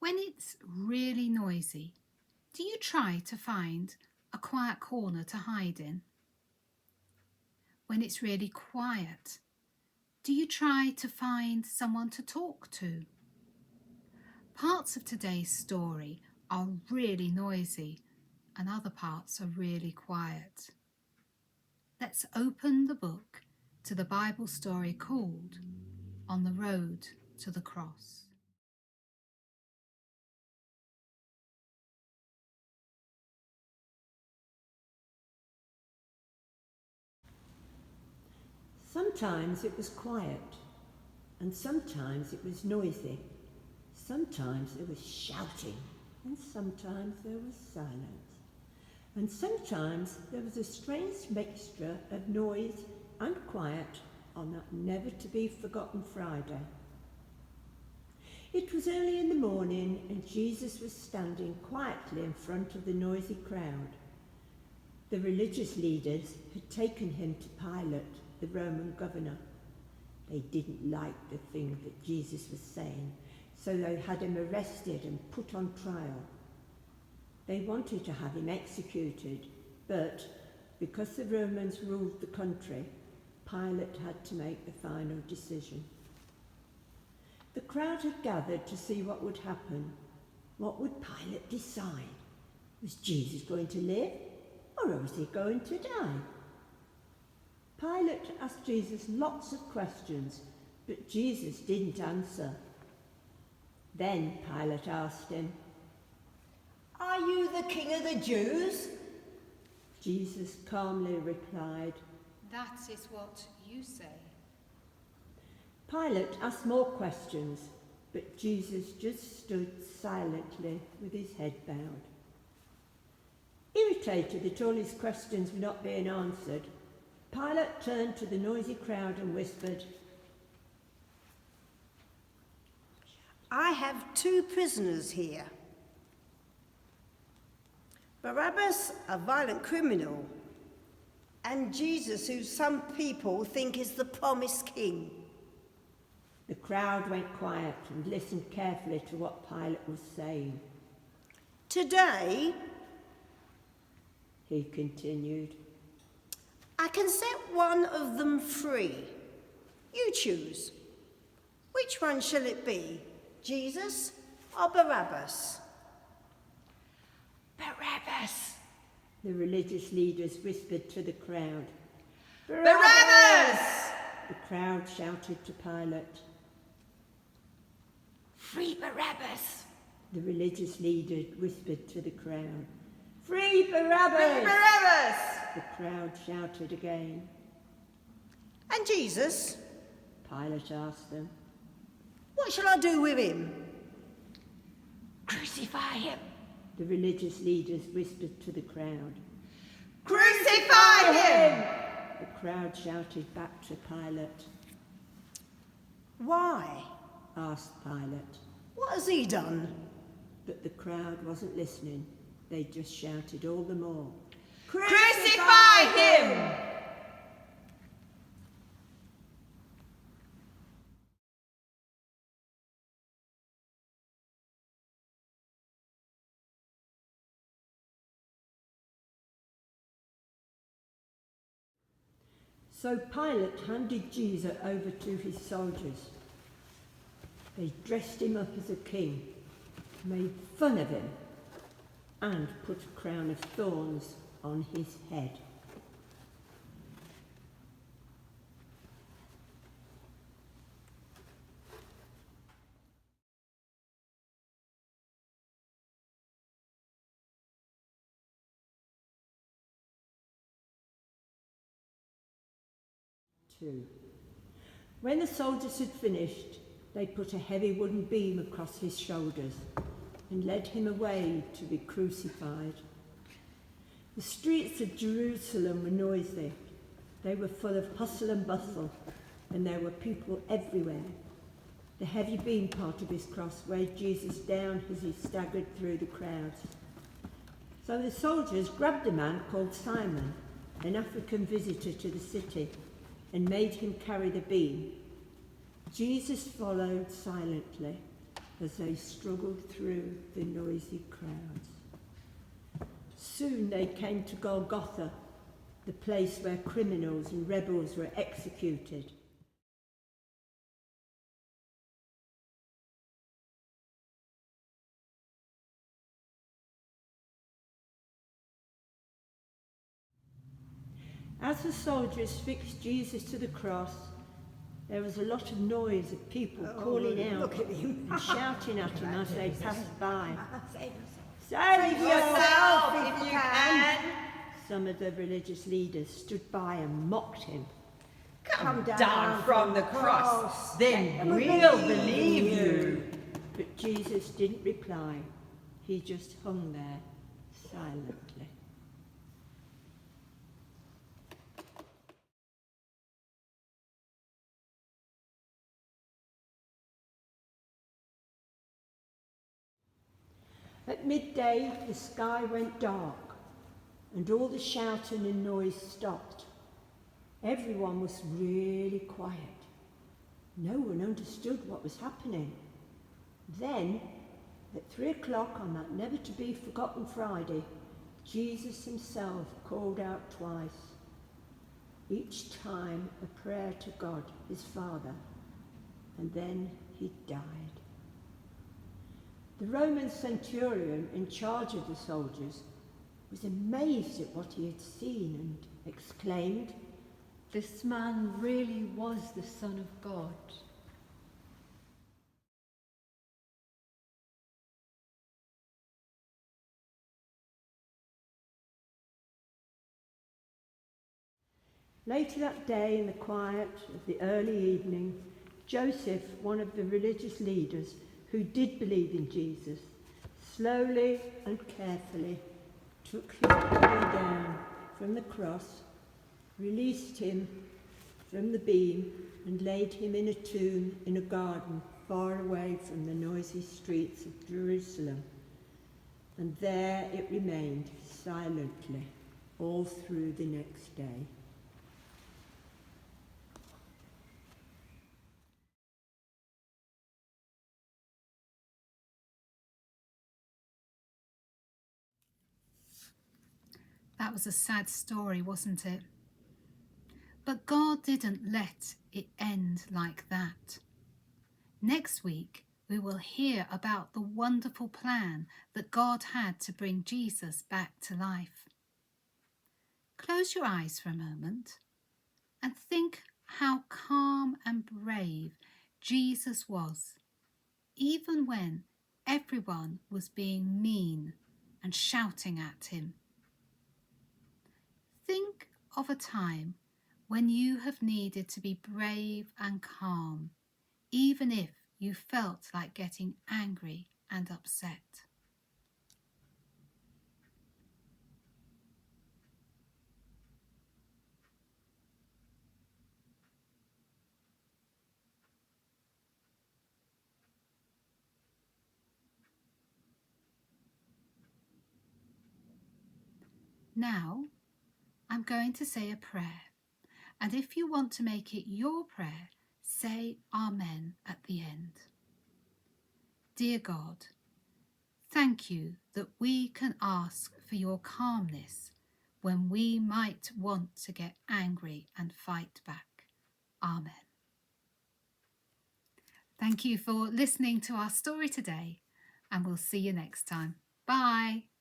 When it's really noisy, do you try to find a quiet corner to hide in? When it's really quiet, do you try to find someone to talk to? Parts of today's story are really noisy and other parts are really quiet. Let's open the book to the Bible story called On the Road to the Cross. Sometimes it was quiet, and sometimes it was noisy. Sometimes there was shouting, and sometimes there was silence. And sometimes there was a strange mixture of noise and quiet on that never-to-be-forgotten Friday. It was early in the morning, and Jesus was standing quietly in front of the noisy crowd. The religious leaders had taken him to Pilate, the Roman governor. They didn't like the thing that Jesus was saying, so they had him arrested and put on trial. They wanted to have him executed, but because the Romans ruled the country, Pilate had to make the final decision. The crowd had gathered to see what would happen. What would Pilate decide? Was Jesus going to live, or was he going to die? Pilate asked Jesus lots of questions, but Jesus didn't answer. Then Pilate asked him, "Are you the king of the Jews?" Jesus calmly replied, That is what you say. Pilate asked more questions, but Jesus just stood silently with his head bowed. Irritated that all his questions were not being answered, Pilate turned to the noisy crowd and whispered, "I have two prisoners here. Barabbas, a violent criminal, and Jesus, who some people think is the promised king." The crowd went quiet and listened carefully to what Pilate was saying. "Today, He continued, I can set one of them free. You choose. Which one shall it be, Jesus or Barabbas?" "Barabbas!" the religious leaders whispered to the crowd. "Barabbas!" The crowd shouted to Pilate. "Free Barabbas!" The religious leaders whispered to the crowd. Free Barabbas! "Free Barabbas!" The crowd shouted again. "And Jesus, Pilate asked them. what shall I do with him?" "Crucify him!" The religious leaders whispered to the crowd. "Crucify him!" The crowd shouted back to Pilate. "Why? Asked Pilate. What has he done?" But the crowd wasn't listening. They just shouted all the more. "Crucify him!" So Pilate handed Jesus over to his soldiers. They dressed him up as a king, made fun of him, and put a crown of thorns on his head. When the soldiers had finished, they put a heavy wooden beam across his shoulders and led him away to be crucified. The streets of Jerusalem were noisy. They were full of hustle and bustle, and there were people everywhere. The heavy beam part of his cross weighed Jesus down as he staggered through the crowds. So the soldiers grabbed a man called Simon, an African visitor to the city, and made him carry the beam. Jesus followed silently, as they struggled through the noisy crowds. Soon they came to Golgotha, the place where criminals and rebels were executed. As the soldiers fixed Jesus to the cross, there was a lot of noise of people calling out and shouting at him as they passed by. Save yourself if you can! Some of the religious leaders stood by and mocked him. Come down from the cross, then we'll believe you. But Jesus didn't reply. He just hung there silently. At midday, the sky went dark, and all the shouting and noise stopped. Everyone was really quiet. No one understood what was happening. Then, at 3 o'clock on that never-to-be-forgotten Friday, Jesus himself called out twice, each time a prayer to God, his Father, and then he died. The Roman centurion in charge of the soldiers was amazed at what he had seen and exclaimed, "This man really was the Son of God." Later that day, in the quiet of the early evening, Joseph, one of the religious leaders who did believe in Jesus, slowly and carefully took his body down from the cross, released him from the beam, and laid him in a tomb in a garden far away from the noisy streets of Jerusalem. And there it remained silently all through the next day. That was a sad story, wasn't it? But God didn't let it end like that. Next week, we will hear about the wonderful plan that God had to bring Jesus back to life. Close your eyes for a moment and think how calm and brave Jesus was, even when everyone was being mean and shouting at him. Think of a time when you have needed to be brave and calm, even if you felt like getting angry and upset. Now, I'm going to say a prayer, and if you want to make it your prayer, say Amen at the end. Dear God, thank you that we can ask for your calmness when we might want to get angry and fight back. Amen. Thank you for listening to our story today, and we'll see you next time. Bye.